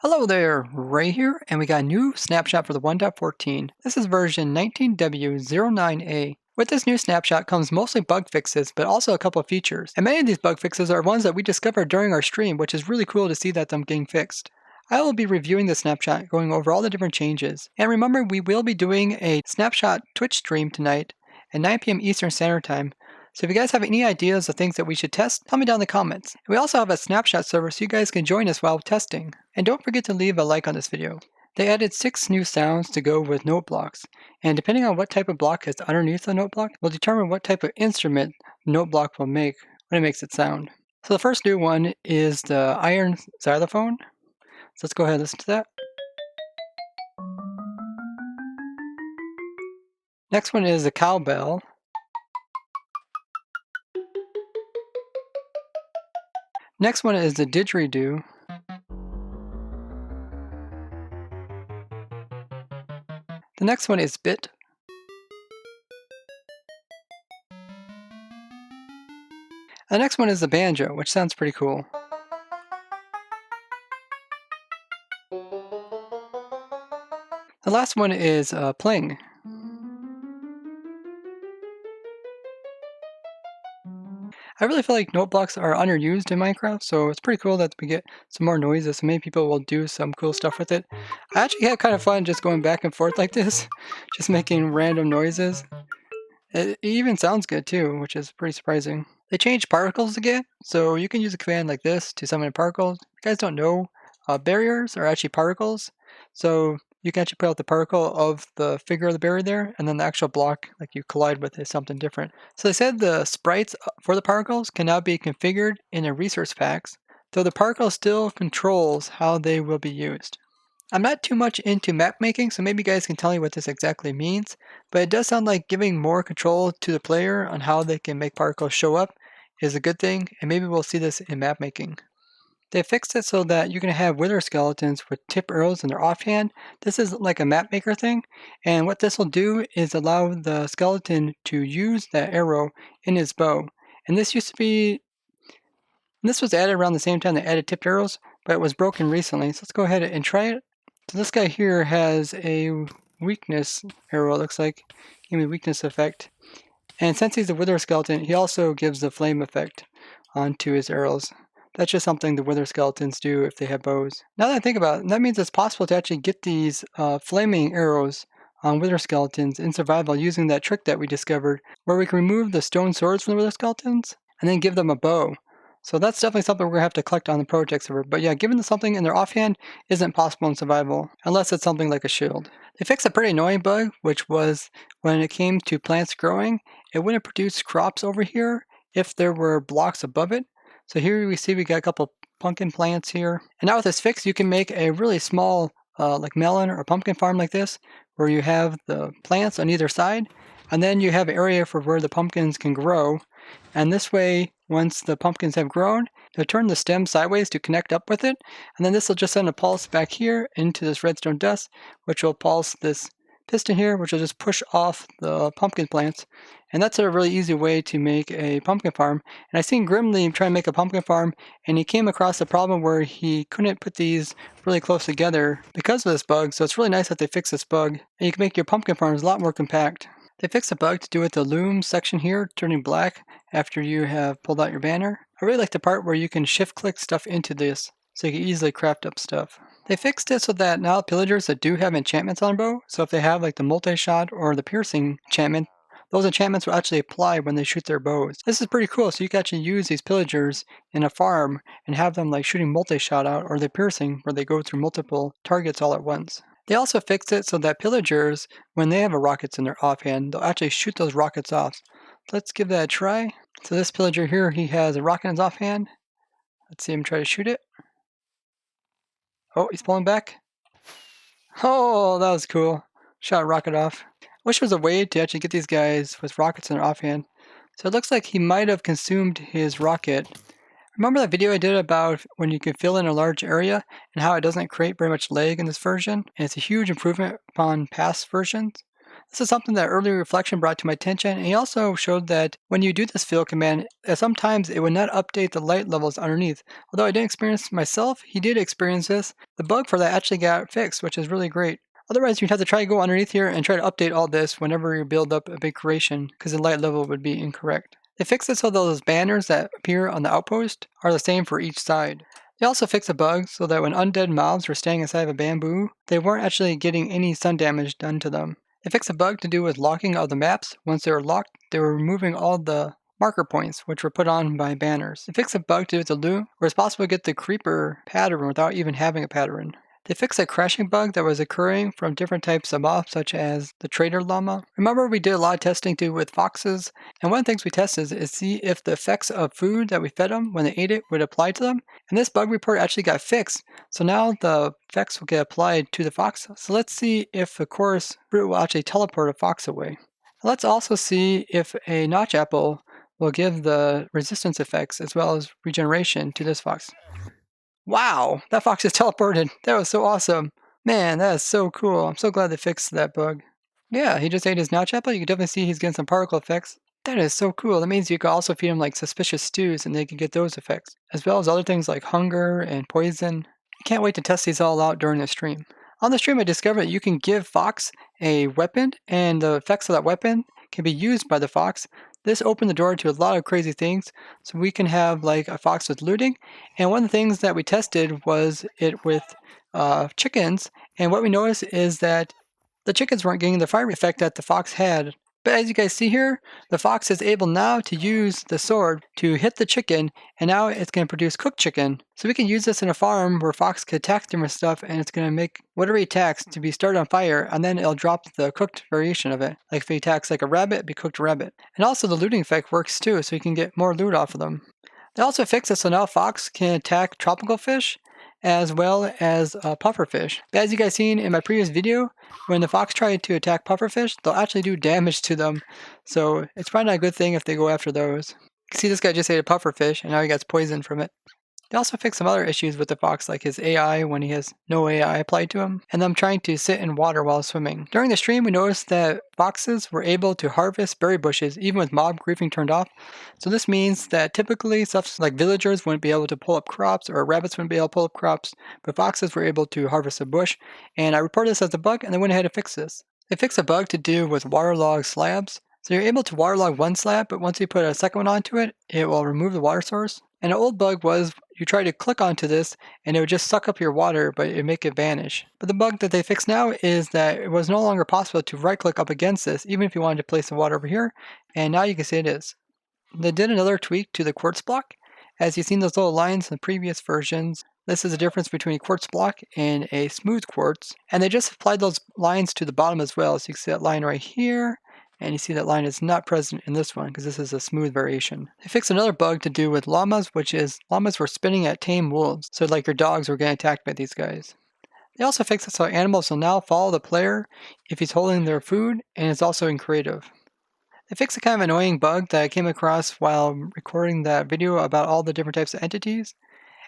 Hello there, Ray here, and we got a new snapshot for the 1.14. This is version 19W09A. With this new snapshot comes mostly bug fixes, but also a couple of features. And many of these bug fixes are ones that we discovered during our stream, which is really cool to see that them getting fixed. I will be reviewing the snapshot, going over all the different changes. And remember, we will be doing a snapshot Twitch stream tonight at 9 p.m. Eastern Standard Time. So if you guys have any ideas of things that we should test, tell me down in the comments. We also have a Snapshot server so you guys can join us while testing. And don't forget to leave a like on this video. They added 6 new sounds to go with note blocks, and depending on what type of block is underneath the note block will determine what type of instrument the note block will make when it makes its sound. So the first new one is the iron xylophone. So let's go ahead and listen to that. Next one is the cowbell. Next one is the didgeridoo. The next one is bit. The next one is the banjo, which sounds pretty cool. The last one is pling. I really feel like note blocks are underused in Minecraft, so it's pretty cool that we get some more noises. So many people will do some cool stuff with it. I actually had kind of fun just going back and forth like this, just making random noises. It even sounds good too, which is pretty surprising. They changed particles again, so you can use a command like this to summon particles. If you guys don't know, barriers are actually particles. So you can actually put out the particle of the figure of the barrier there, and then the actual block like you collide with is something different. So they said the sprites for the particles can now be configured in the resource packs, though the particle still controls how they will be used. I'm not too much into map making, so maybe you guys can tell me what this exactly means, but it does sound like giving more control to the player on how they can make particles show up is a good thing, and maybe we'll see this in map making. They fixed it so that you can have wither skeletons with tip arrows in their offhand. This is like a map maker thing, and what this will do is allow the skeleton to use that arrow in his bow. And this used to be, this was added around the same time they added tipped arrows, but it was broken recently. So let's go ahead and try it. So this guy here has a weakness arrow, it looks like. Give me weakness effect. And since he's a wither skeleton, he also gives the flame effect onto his arrows. That's just something the wither skeletons do if they have bows. Now that I think about it, that means it's possible to actually get these flaming arrows on wither skeletons in survival using that trick that we discovered, where we can remove the stone swords from the wither skeletons and then give them a bow. So that's definitely something we're going to have to collect on the ProtoTech server. But yeah, giving them something in their offhand isn't possible in survival, unless it's something like a shield. They fixed a pretty annoying bug, which was when it came to plants growing, it wouldn't produce crops over here if there were blocks above it. So here we see we got a couple pumpkin plants here. And now with this fix, you can make a really small like melon or pumpkin farm like this, where you have the plants on either side, and then you have an area for where the pumpkins can grow. And this way, once the pumpkins have grown, they'll turn the stem sideways to connect up with it. And then this will just send a pulse back here into this redstone dust, which will pulse this piston here, which will just push off the pumpkin plants. And that's a really easy way to make a pumpkin farm. And I seen Grimly try to make a pumpkin farm, and he came across a problem where he couldn't put these really close together because of this bug. So it's really nice that they fixed this bug, and you can make your pumpkin farms a lot more compact. They fixed a bug to do with the Loom section here turning black after you have pulled out your banner. I really like the part where you can shift click stuff into this so you can easily craft up stuff. They fixed it so that now pillagers that do have enchantments on bow, so if they have like the multi-shot or the piercing enchantment, those enchantments will actually apply when they shoot their bows. This is pretty cool, so you can actually use these pillagers in a farm and have them like shooting multi-shot out or the piercing where they go through multiple targets all at once. They also fixed it so that pillagers, when they have a rockets in their offhand, they'll actually shoot those rockets off. Let's give that a try. So this pillager here, he has a rocket in his offhand. Let's see him try to shoot it. Oh, he's pulling back. Oh, that was cool. Shot a rocket off. I wish there was a way to actually get these guys with rockets in their offhand. So it looks like he might have consumed his rocket. Remember that video I did about when you can fill in a large area and how it doesn't create very much lag in this version? And it's a huge improvement upon past versions. This is something that early reflection brought to my attention, and he also showed that when you do this fill command, sometimes it would not update the light levels underneath. Although I didn't experience myself, he did experience this. The bug for that actually got fixed, which is really great. Otherwise, you'd have to try to go underneath here and try to update all this whenever you build up a big creation, because the light level would be incorrect. They fixed it so those banners that appear on the outpost are the same for each side. They also fixed a bug so that when undead mobs were staying inside of a bamboo, they weren't actually getting any sun damage done to them. They fixed a bug to do with locking of the maps. Once they were locked, they were removing all the marker points, which were put on by banners. They fixed a bug to do with the loot, where it's possible to get the creeper pattern without even having a pattern. They fixed a crashing bug that was occurring from different types of mobs, such as the trader llama. Remember, we did a lot of testing too with foxes, and one of the things we tested is see if the effects of food that we fed them when they ate it would apply to them. And this bug report actually got fixed, so now the effects will get applied to the fox. So let's see if the chorus fruit will actually teleport a fox away. Let's also see if a notch apple will give the resistance effects as well as regeneration to this fox. Wow, that fox is teleported. That was so awesome. Man, that is so cool. I'm so glad they fixed that bug. Yeah, he just ate his notch apple. You can definitely see he's getting some particle effects. That is so cool. That means you can also feed him like suspicious stews and they can get those effects, as well as other things like hunger and poison. Can't wait to test these all out during the stream. On the stream, I discovered that you can give Fox a weapon, and the effects of that weapon can be used by the Fox. This opened the door to a lot of crazy things, so we can have like a Fox with looting. And one of the things that we tested was it with chickens, and what we noticed is that the chickens weren't getting the fire effect that the Fox had. But as you guys see here, the fox is able now to use the sword to hit the chicken, and now it's going to produce cooked chicken. So we can use this in a farm where fox can attack different stuff, and it's going to make whatever he attacks to be started on fire, and then it'll drop the cooked variation of it. Like if he attacks like a rabbit, it'd be cooked rabbit. And also the looting effect works too, so you can get more loot off of them. They also fixed it so now fox can attack tropical fish as well as pufferfish. But as you guys seen in my previous video, when the fox tried to attack pufferfish, they'll actually do damage to them. So it's probably not a good thing if they go after those. You can see this guy just ate a pufferfish and now he gets poisoned from it. They also fixed some other issues with the fox, like his AI when he has no AI applied to him, and them trying to sit in water while swimming. During the stream, we noticed that foxes were able to harvest berry bushes even with mob griefing turned off. So this means that typically stuff like villagers wouldn't be able to pull up crops, or rabbits wouldn't be able to pull up crops, but foxes were able to harvest a bush. And I reported this as a bug, and they went ahead and fixed this. They fixed a bug to do with waterlogged slabs. So you're able to waterlog one slab, but once you put a second one onto it, it will remove the water source. And an old bug was you try to click onto this and it would just suck up your water, but it would make it vanish. But the bug that they fixed now is that it was no longer possible to right click up against this, even if you wanted to place the water over here. And now you can see it is. They did another tweak to the quartz block. As you've seen those little lines in the previous versions, this is the difference between a quartz block and a smooth quartz. And they just applied those lines to the bottom as well. So you can see that line right here. And you see that line is not present in this one because this is a smooth variation. They fixed another bug to do with llamas, which is llamas were spinning at tame wolves. So like your dogs were getting attacked by these guys. They also fixed it so animals will now follow the player if he's holding their food, and it's also in creative. They fixed a kind of annoying bug that I came across while recording that video about all the different types of entities.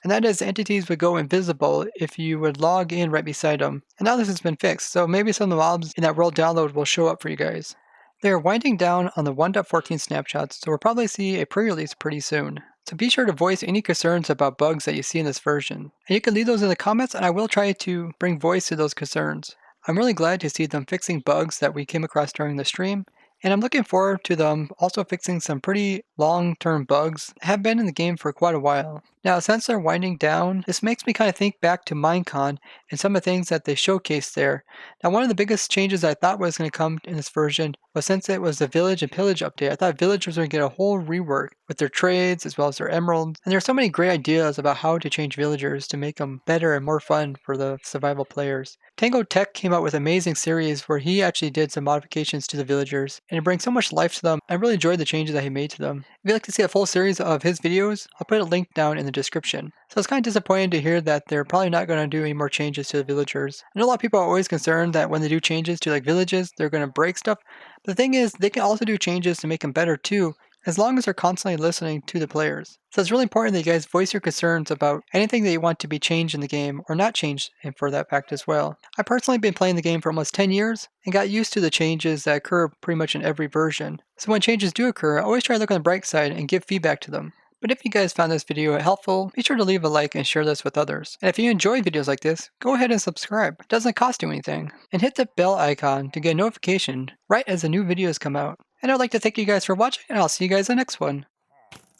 And that is entities would go invisible if you would log in right beside them. And now this has been fixed, so maybe some of the mobs in that world download will show up for you guys. They are winding down on the 1.14 snapshots, so we'll probably see a pre-release pretty soon. So be sure to voice any concerns about bugs that you see in this version. And you can leave those in the comments, and I will try to bring voice to those concerns. I'm really glad to see them fixing bugs that we came across during the stream, and I'm looking forward to them also fixing some pretty long-term bugs that have been in the game for quite a while. Now, since they're winding down, this makes me kind of think back to Minecon and some of the things that they showcased there. Now, one of the biggest changes I thought was going to come in this version was since it was the Village and Pillage update, I thought villagers were going to get a whole rework with their trades as well as their emeralds. And there's so many great ideas about how to change villagers to make them better and more fun for the survival players. Tango Tech came out with an amazing series where he actually did some modifications to the villagers, and it brings so much life to them. I really enjoyed the changes that he made to them. If you'd like to see a full series of his videos, I'll put a link down in the description. So it's kind of disappointing to hear that they're probably not going to do any more changes to the villagers. I know a lot of people are always concerned that when they do changes to like villages, they're going to break stuff. But the thing is, they can also do changes to make them better too. as long as they're constantly listening to the players. So it's really important that you guys voice your concerns about anything that you want to be changed in the game or not changed for that fact as well. I've personally been playing the game for almost 10 years and got used to the changes that occur pretty much in every version. So when changes do occur, I always try to look on the bright side and give feedback to them. But if you guys found this video helpful, be sure to leave a like and share this with others. And if you enjoy videos like this, go ahead and subscribe. It doesn't cost you anything. And hit the bell icon to get a notification right as the new videos come out. And I'd like to thank you guys for watching, and I'll see you guys in the next one.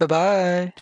Bye-bye.